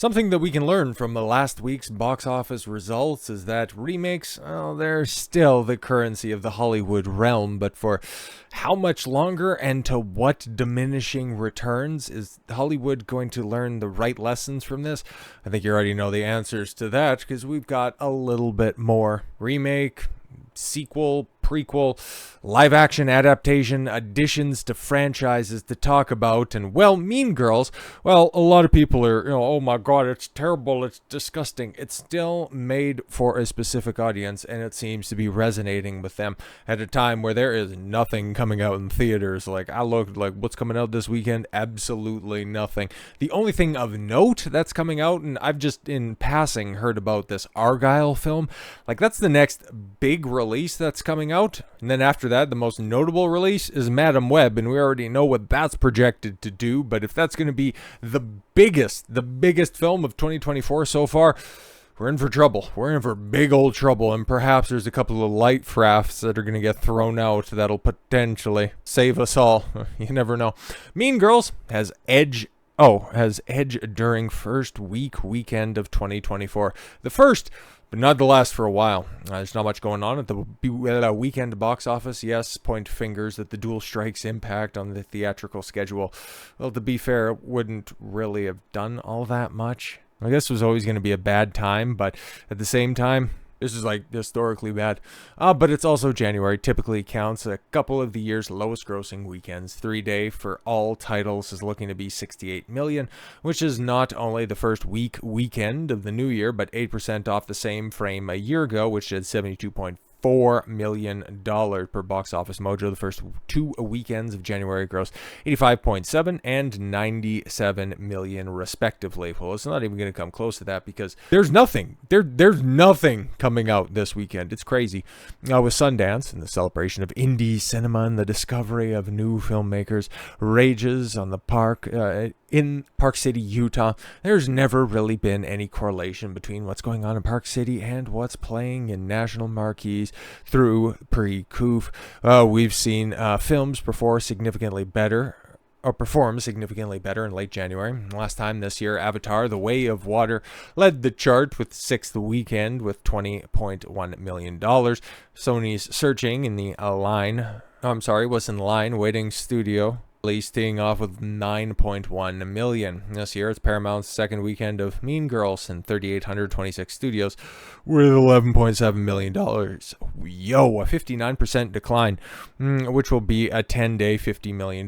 Something that we can learn from the last week's box office results is that remakes, well, they're still the currency of the Hollywood realm, but for how much longer and to what diminishing returns? Is Hollywood going to learn the right lessons from this? I think you already know the answers to that because we've got a little bit more. Remake, sequel, prequel, live action adaptation, additions to franchises to talk about. And well, Mean Girls, well, a lot of people are, oh my god, it's terrible, it's disgusting. It's still made for a specific audience, and it seems to be resonating with them at a time where there is nothing coming out in theaters. Like, I looked, like, what's coming out this weekend? Absolutely nothing. The only thing of note that's coming out, and I've just in passing heard about this Argyle film, like, that's the next big release that's coming out. And then after that, the most notable release is Madam Web, and we already know what that's projected to do. But if that's going to be the biggest film of 2024 so far, we're in for trouble. We're in for big old trouble, and perhaps there's a couple of light frafts that are going to get thrown out that'll potentially save us all. You never know. Mean Girls has edge during first weekend of 2024. The first, but not the last for a while. There's not much going on at the weekend box office. Yes, point fingers at the dual strikes impact on the theatrical schedule. Well, to be fair, it wouldn't really have done all that much. I guess it was always going to be a bad time, but at the same time, this is like historically bad. But it's also January. Typically counts a couple of the year's lowest grossing weekends. 3-day for all titles is looking to be $68 million, which is not only the first weekend of the new year, but 8% off the same frame a year ago, which did $72.4 million per Box Office Mojo. The first two weekends of January grossed 85.7 and 97 million respectively. Well, it's not even going to come close to that because there's nothing. There's nothing coming out this weekend. It's crazy. With Sundance and the celebration of indie cinema and the discovery of new filmmakers rages on the park in Park City, Utah. There's never really been any correlation between what's going on in Park City and what's playing in national marquees through pre-coup. We've seen films perform significantly better in late January. Last time this year, Avatar: The Way of Water led the chart with sixth weekend with $20.1 million. Sony's Searching was in line waiting studio release, teeing off with 9.1 million. This year, it's Paramount's second weekend of Mean Girls in 3,826 studios with $11.7 million. Yo, a 59% decline, which will be a 10-day $50 million.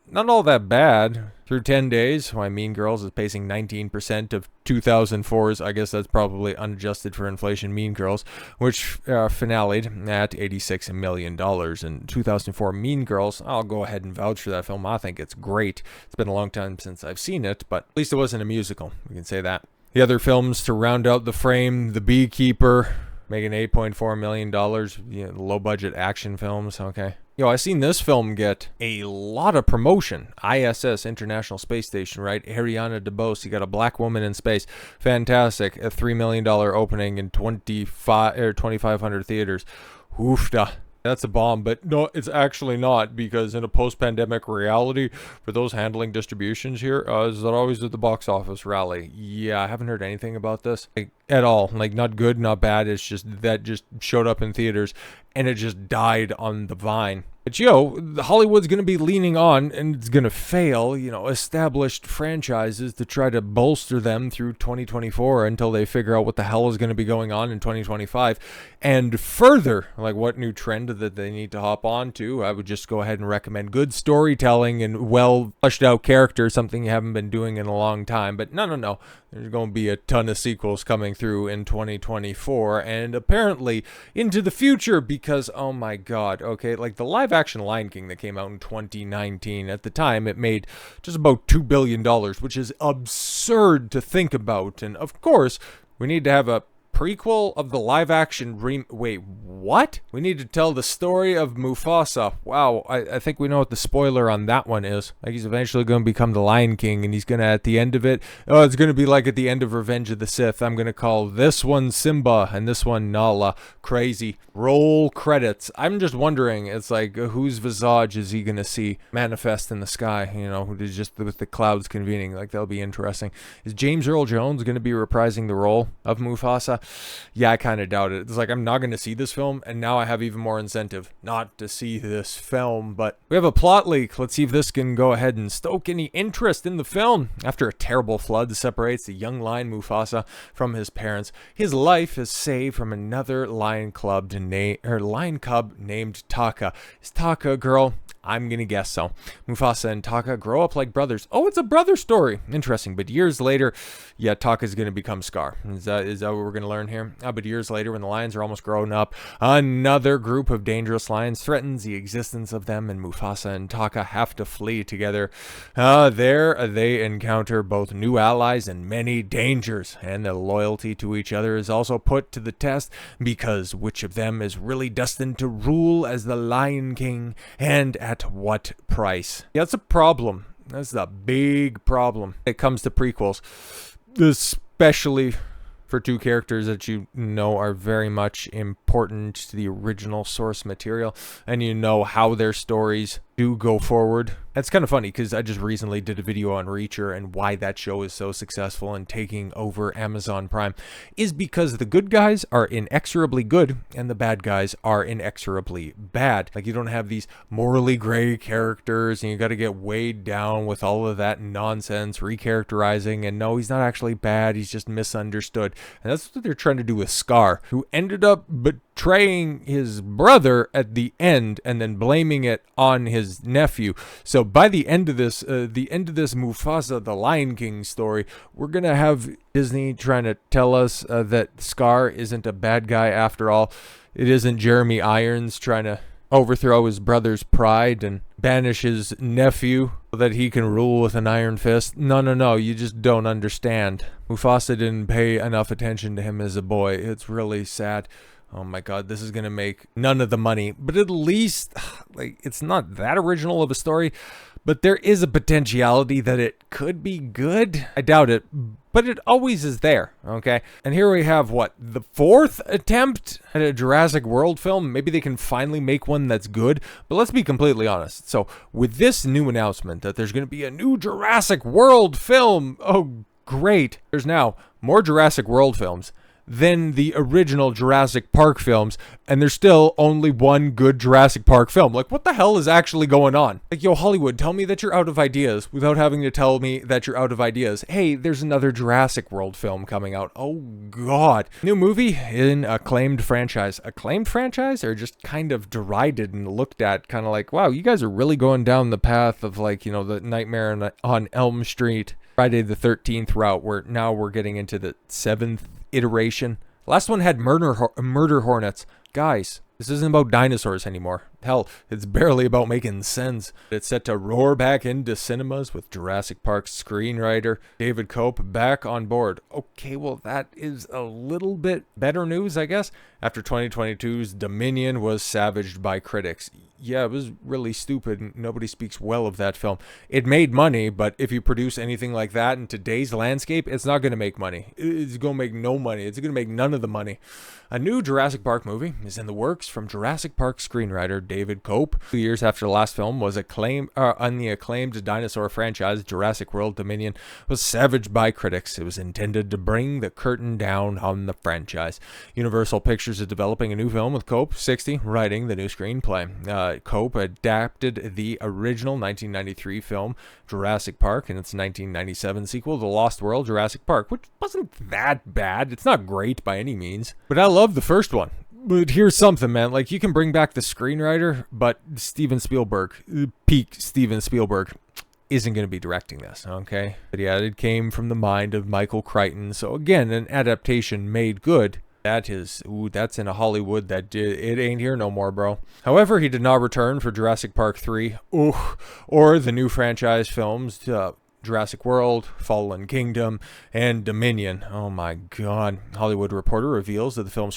Not all that bad. Through 10 days, why Mean Girls is pacing 19% of 2004's, I guess that's probably unadjusted for inflation, Mean Girls, which finaled at $86 million. In 2004, Mean Girls, I'll go ahead and vouch for that film. I think it's great. It's been a long time since I've seen it, but at least it wasn't a musical. We can say that. The other films to round out the frame, The Beekeeper, making $8.4 million, low-budget action films, okay. I seen this film get a lot of promotion. ISS, International Space Station, right? Ariana DeBose, you got a black woman in space. Fantastic. A $3 million opening in 2,500 theaters. Oofda. That's a bomb, but no, it's actually not, because in a post-pandemic reality, for those handling distributions here, is that always at the box office rally? Yeah, I haven't heard anything about this at all. Like, not good, not bad. It's just that just showed up in theaters, and it just died on the vine. But Hollywood's going to be leaning on, and it's going to fail, established franchises to try to bolster them through 2024 until they figure out what the hell is going to be going on in 2025. And further, like, what new trend that they need to hop on to, I would just go ahead and recommend good storytelling and well fleshed out characters, something you haven't been doing in a long time. But no. There's going to be a ton of sequels coming through in 2024 and apparently into the future because, oh my god, okay, like the live action Lion King that came out in 2019, at the time it made just about $2 billion, which is absurd to think about. And of course, we need to have a prequel of the live-action wait, what? We need to tell the story of Mufasa. Wow, I think we know what the spoiler on that one is. Like, he's eventually going to become the Lion King, and he's going to, at the end of it, oh, it's going to be like at the end of Revenge of the Sith. I'm going to call this one Simba, and this one Nala. Crazy. Roll credits. I'm just wondering, it's like, whose visage is he going to see manifest in the sky? You know, just with the clouds convening. Like, that'll be interesting. Is James Earl Jones going to be reprising the role of Mufasa? Yeah, I kind of doubt it. It's like, I'm not going to see this film, and now I have even more incentive not to see this film. But we have a plot leak. Let's see if this can go ahead and stoke any interest in the film. After a terrible flood separates the young lion Mufasa from his parents, his life is saved from another lion cub named Taka. Is Taka a girl? I'm gonna guess so. Mufasa and Taka grow up like brothers. Oh, it's a brother story. Interesting. But years later, yeah, Taka's gonna become Scar. Is that what we're gonna learn here? But years later, when the lions are almost grown up, another group of dangerous lions threatens the existence of them, and Mufasa and Taka have to flee together. There they encounter both new allies and many dangers, and their loyalty to each other is also put to the test, because which of them is really destined to rule as the Lion King, and at what price? Yeah, that's a problem. That's a big problem. It comes to prequels, especially for two characters that you know are very much important to the original source material, and you know how their stories do go forward. That's kind of funny because I just recently did a video on Reacher, and why that show is so successful and taking over Amazon Prime is because the good guys are inexorably good and the bad guys are inexorably bad. Like, you don't have these morally gray characters and you got to get weighed down with all of that nonsense, recharacterizing, and no, he's not actually bad, he's just misunderstood. And that's what they're trying to do with Scar, who ended up betraying his brother at the end and then blaming it on his nephew. So by the end of this Mufasa the Lion King story, we're gonna have Disney trying to tell us that Scar isn't a bad guy after all. It isn't Jeremy Irons trying to overthrow his brother's pride and banish his nephew so that he can rule with an iron fist. No, you just don't understand. Mufasa didn't pay enough attention to him as a boy. It's really sad. Oh my god, this is going to make none of the money. But at least, like, it's not that original of a story, but there is a potentiality that it could be good. I doubt it, but it always is there, okay? And here we have, what, the fourth attempt at a Jurassic World film? Maybe they can finally make one that's good, but let's be completely honest. So, with this new announcement that there's going to be a new Jurassic World film, oh, great. There's now more Jurassic World films than the original Jurassic Park films, and there's still only one good Jurassic Park film. Like, what the hell is actually going on? Like, yo, Hollywood, tell me that you're out of ideas without having to tell me that you're out of ideas. Hey, there's another Jurassic World film coming out. Oh, God. New movie in acclaimed franchise. Acclaimed franchise, or just kind of derided and looked at kind of like, wow, you guys are really going down the path of, like, you know, the Nightmare on Elm Street, Friday the 13th route, where now we're getting into the 7th iteration. Last one had murder hornets. Guys, this isn't about dinosaurs anymore. Hell, it's barely about making sense. It's set to roar back into cinemas with Jurassic Park screenwriter David Cope back on board. Okay, well, that is a little bit better news, I guess, after 2022's Dominion was savaged by critics. Yeah, it was really stupid, and nobody speaks well of that film. It made money, but if you produce anything like that in today's landscape, it's not going to make money. It's going to make no money. It's going to make none of the money. A new Jurassic Park movie is in the works from Jurassic Park screenwriter David Cope. 2 years after the last film was on the acclaimed dinosaur franchise, Jurassic World Dominion was savaged by critics. It was intended to bring the curtain down on the franchise. Universal Pictures is developing a new film with Cope, 60, writing the new screenplay. Cope adapted the original 1993 film Jurassic Park and its 1997 sequel, The Lost World Jurassic Park, which wasn't that bad. It's not great by any means, but I love the first one. But here's something, man. Like, you can bring back the screenwriter, but Steven Spielberg, peak Steven Spielberg, isn't going to be directing this, okay? But yeah, it came from the mind of Michael Crichton. So again, an adaptation made good. That is, that's in a Hollywood that it ain't here no more, bro. However, he did not return for Jurassic Park 3, or the new franchise films, Jurassic World, Fallen Kingdom, and Dominion. Oh my god. Hollywood Reporter reveals that the film's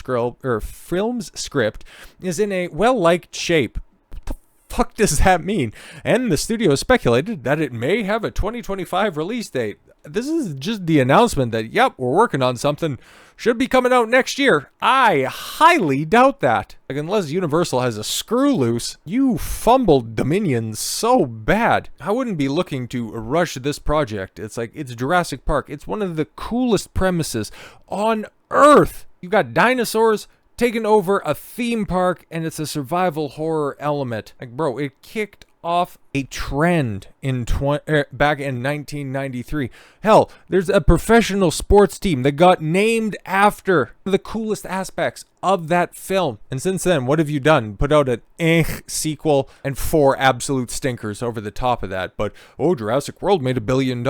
script is in a well-liked shape. What the fuck does that mean? And the studio speculated that it may have a 2025 release date. This is just the announcement that, yep, we're working on something. Should be coming out next year. I highly doubt that. Like, unless Universal has a screw loose, you fumbled Dominion so bad. I wouldn't be looking to rush this project. It's like, it's Jurassic Park. It's one of the coolest premises on Earth. You got dinosaurs taking over a theme park, and it's a survival horror element. Like, bro, it kicked off a trend in back in 1993. Hell, there's a professional sports team that got named after the coolest aspects of that film. And since then, what have you done? Put out an sequel and 4 absolute stinkers over the top of that. But, oh, Jurassic World made $1 billion.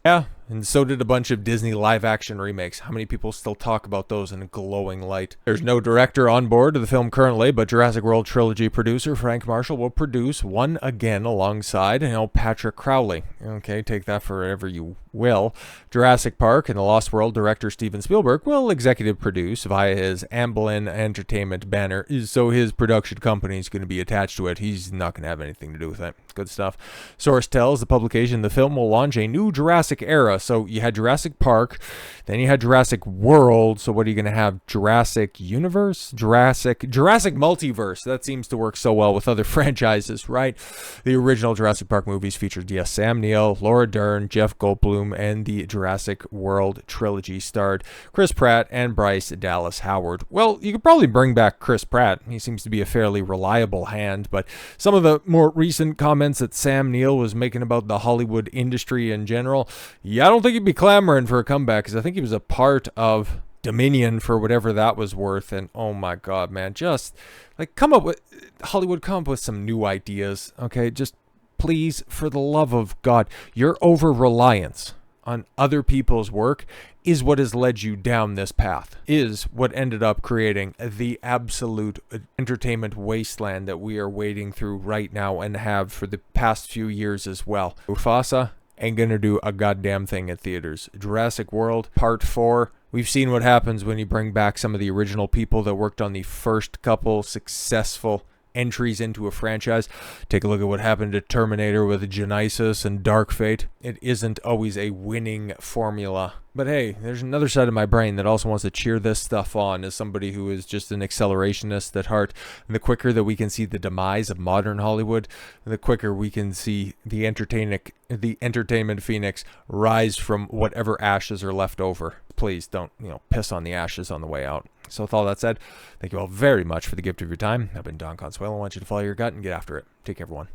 Yeah, and so did a bunch of Disney live-action remakes. How many people still talk about those in a glowing light? There's no director on board of the film currently, but Jurassic World trilogy producer Frank Marshall will produce one again alongside, Patrick Crowley. Okay, take that for whatever you will. Jurassic Park and the Lost World director Steven Spielberg will executive produce via his Amblin Entertainment banner, so his production company is going to be attached to it. He's not going to have anything to do with it. Good stuff. Source tells the publication the film will launch a new Jurassic era. So you had Jurassic Park, then you had Jurassic World. So what are you going to have? Jurassic Universe? Jurassic Multiverse. That seems to work so well with other franchises, right? The original Jurassic Park movies featured, yes, Sam Neill, Laura Dern, Jeff Goldblum, and the Jurassic World trilogy starred Chris Pratt and Bryce Dallas Howard. Well, you could probably bring back Chris Pratt. He seems to be a fairly reliable hand, but some of the more recent comments that Sam Neill was making about the Hollywood industry in general, yeah, I don't think he'd be clamoring for a comeback, because I think he was a part of Dominion for whatever that was worth. And oh my god, man, just like come up with some new ideas. Okay, just please, for the love of God, your over-reliance on other people's work is what has led you down this path, is what ended up creating the absolute entertainment wasteland that we are wading through right now and have for the past few years as well. Mufasa ain't gonna do a goddamn thing at theaters. Jurassic World Part 4, we've seen what happens when you bring back some of the original people that worked on the first couple successful entries into a franchise. Take a look at what happened to Terminator with Genesis and Dark Fate. It isn't always a winning formula. But hey, there's another side of my brain that also wants to cheer this stuff on as somebody who is just an accelerationist at heart. And the quicker that we can see the demise of modern Hollywood, the quicker we can see the entertainment phoenix rise from whatever ashes are left over. Please don't, piss on the ashes on the way out. So with all that said, thank you all very much for the gift of your time. I've been Don Consuelo. I want you to follow your gut and get after it. Take care, everyone.